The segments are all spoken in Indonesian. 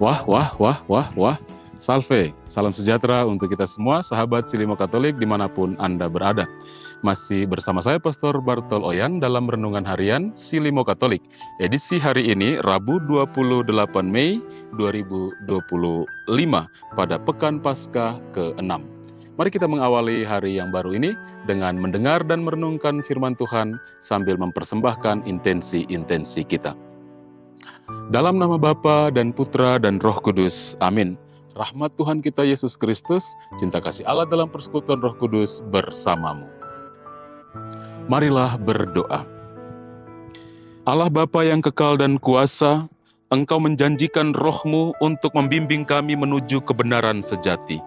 Wah. Salve, salam sejahtera untuk kita semua, sahabat Silimo Katolik dimanapun Anda berada. Masih bersama saya, Pastor Bartol Oyan, dalam Renungan Harian Silimo Katolik. Edisi hari ini, Rabu 28 Mei 2025, pada Pekan Paskah ke-6. Mari kita mengawali hari yang baru ini dengan mendengar dan merenungkan firman Tuhan sambil mempersembahkan intensi-intensi kita. Dalam nama Bapa dan Putra dan Roh Kudus, amin. Rahmat Tuhan kita Yesus Kristus, cinta kasih Allah dalam persekutuan Roh Kudus bersamamu. Marilah berdoa. Allah Bapa yang kekal dan kuasa, Engkau menjanjikan Roh-Mu untuk membimbing kami menuju kebenaran sejati.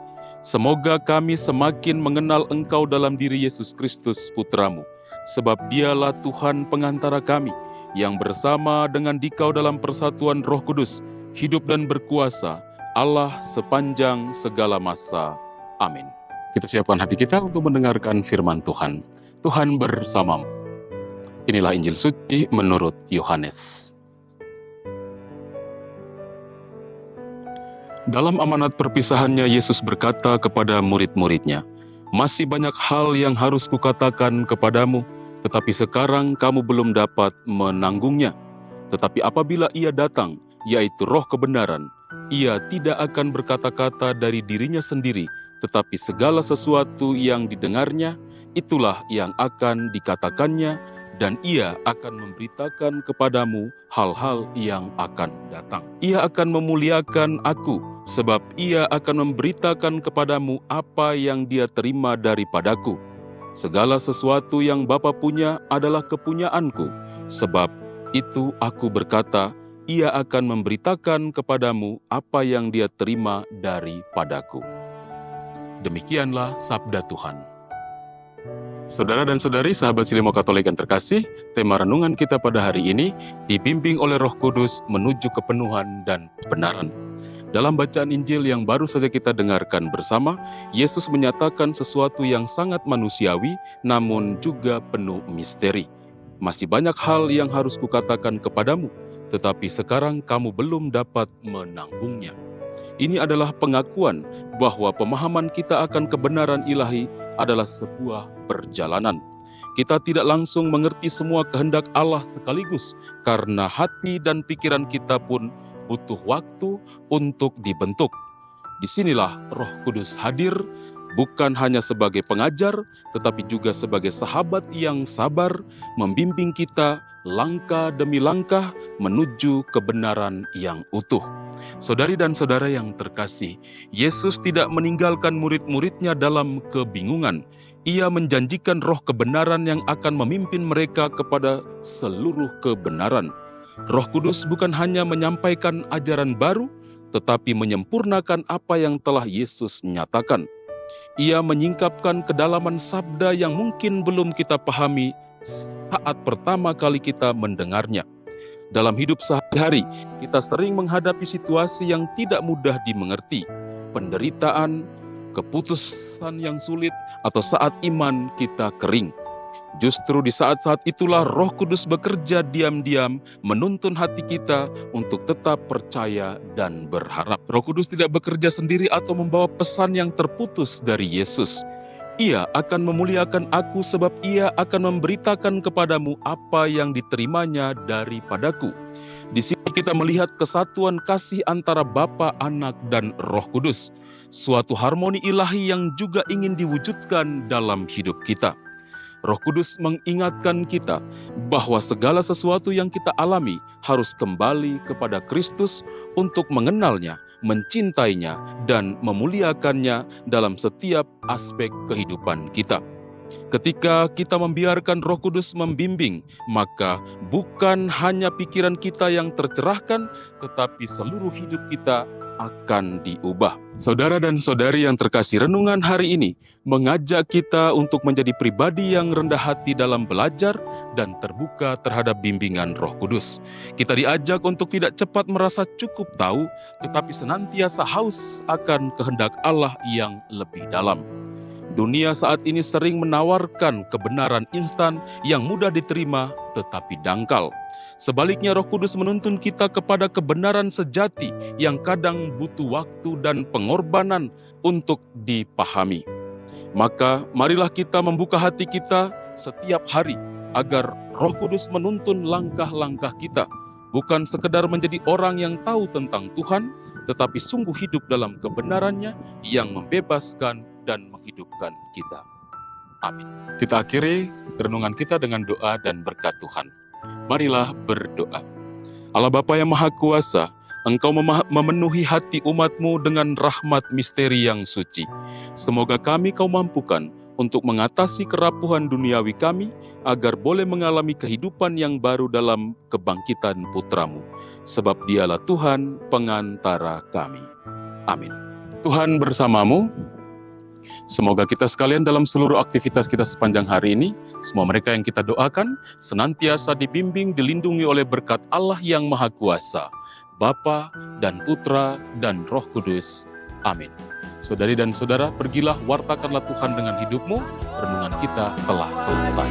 Semoga kami semakin mengenal Engkau dalam diri Yesus Kristus Putra-Mu, sebab Dialah Tuhan pengantara kami, yang bersama dengan Dikau dalam persatuan Roh Kudus, hidup dan berkuasa, Allah sepanjang segala masa. Amin. Kita siapkan hati kita untuk mendengarkan firman Tuhan. Tuhan bersamamu. Inilah Injil suci menurut Yohanes. Dalam amanat perpisahannya, Yesus berkata kepada murid-muridnya, "Masih banyak hal yang harus kukatakan kepadamu, tetapi sekarang kamu belum dapat menanggungnya. Tetapi apabila Ia datang, yaitu Roh kebenaran, Ia tidak akan berkata-kata dari dirinya sendiri, tetapi segala sesuatu yang didengarnya, itulah yang akan dikatakannya, dan Ia akan memberitakan kepadamu hal-hal yang akan datang. Ia akan memuliakan Aku, sebab Ia akan memberitakan kepadamu apa yang Dia terima daripadaku. Segala sesuatu yang Bapa punya adalah kepunyaanku, sebab itu Aku berkata, Ia akan memberitakan kepadamu apa yang Dia terima daripadaku." Demikianlah sabda Tuhan. Saudara dan saudari, sahabat Silimo Katolik yang terkasih, tema renungan kita pada hari ini dibimbing oleh Roh Kudus menuju kepenuhan dan kebenaran. Dalam bacaan Injil yang baru saja kita dengarkan bersama, Yesus menyatakan sesuatu yang sangat manusiawi, namun juga penuh misteri. "Masih banyak hal yang harus kukatakan kepadamu, tetapi sekarang kamu belum dapat menanggungnya." Ini adalah pengakuan bahwa pemahaman kita akan kebenaran ilahi adalah sebuah perjalanan. Kita tidak langsung mengerti semua kehendak Allah sekaligus, karena hati dan pikiran kita pun butuh waktu untuk dibentuk. Disinilah Roh Kudus hadir, bukan hanya sebagai pengajar, tetapi juga sebagai sahabat yang sabar, membimbing kita langkah demi langkah menuju kebenaran yang utuh. Saudari dan saudara yang terkasih, Yesus tidak meninggalkan murid-muridnya dalam kebingungan. Ia menjanjikan Roh kebenaran yang akan memimpin mereka kepada seluruh kebenaran. Roh Kudus bukan hanya menyampaikan ajaran baru, tetapi menyempurnakan apa yang telah Yesus nyatakan. Ia menyingkapkan kedalaman sabda yang mungkin belum kita pahami saat pertama kali kita mendengarnya. Dalam hidup sehari-hari, kita sering menghadapi situasi yang tidak mudah dimengerti, penderitaan, keputusan yang sulit, atau saat iman kita kering. Justru di saat-saat itulah Roh Kudus bekerja diam-diam menuntun hati kita untuk tetap percaya dan berharap. Roh Kudus tidak bekerja sendiri atau membawa pesan yang terputus dari Yesus. Ia akan memuliakan Aku sebab Ia akan memberitakan kepadamu apa yang diterimanya daripadaku. Di sini kita melihat kesatuan kasih antara Bapa, Anak, dan Roh Kudus. Suatu harmoni ilahi yang juga ingin diwujudkan dalam hidup kita. Roh Kudus mengingatkan kita bahwa segala sesuatu yang kita alami harus kembali kepada Kristus untuk mengenalnya, mencintainya, dan memuliakannya dalam setiap aspek kehidupan kita. Ketika kita membiarkan Roh Kudus membimbing, maka bukan hanya pikiran kita yang tercerahkan, tetapi seluruh hidup kita akan diubah. Saudara dan saudari yang terkasih, renungan hari ini mengajak kita untuk menjadi pribadi yang rendah hati dalam belajar dan terbuka terhadap bimbingan Roh Kudus. Kita diajak untuk tidak cepat merasa cukup tahu, tetapi senantiasa haus akan kehendak Allah yang lebih dalam. Dunia saat ini sering menawarkan kebenaran instan yang mudah diterima tetapi dangkal. Sebaliknya Roh Kudus menuntun kita kepada kebenaran sejati yang kadang butuh waktu dan pengorbanan untuk dipahami. Maka marilah kita membuka hati kita setiap hari agar Roh Kudus menuntun langkah-langkah kita, bukan sekedar menjadi orang yang tahu tentang Tuhan, tetapi sungguh hidup dalam kebenarannya yang membebaskan dan menghidupkan kita. Amin. Kita akhiri renungan kita dengan doa dan berkat Tuhan. Marilah berdoa. Allah Bapa yang Maha Kuasa, Engkau memenuhi hati umat-Mu dengan rahmat misteri yang suci. Semoga kami Kau mampukan untuk mengatasi kerapuhan duniawi kami, agar boleh mengalami kehidupan yang baru dalam kebangkitan Putra-Mu. Sebab Dialah Tuhan pengantara kami. Amin. Tuhan bersamamu. Semoga kita sekalian dalam seluruh aktivitas kita sepanjang hari ini, semua mereka yang kita doakan, senantiasa dibimbing, dilindungi oleh berkat Allah yang Maha Kuasa, Bapa dan Putra dan Roh Kudus. Amin. Saudari dan saudara, pergilah, wartakanlah Tuhan dengan hidupmu. Renungan kita telah selesai.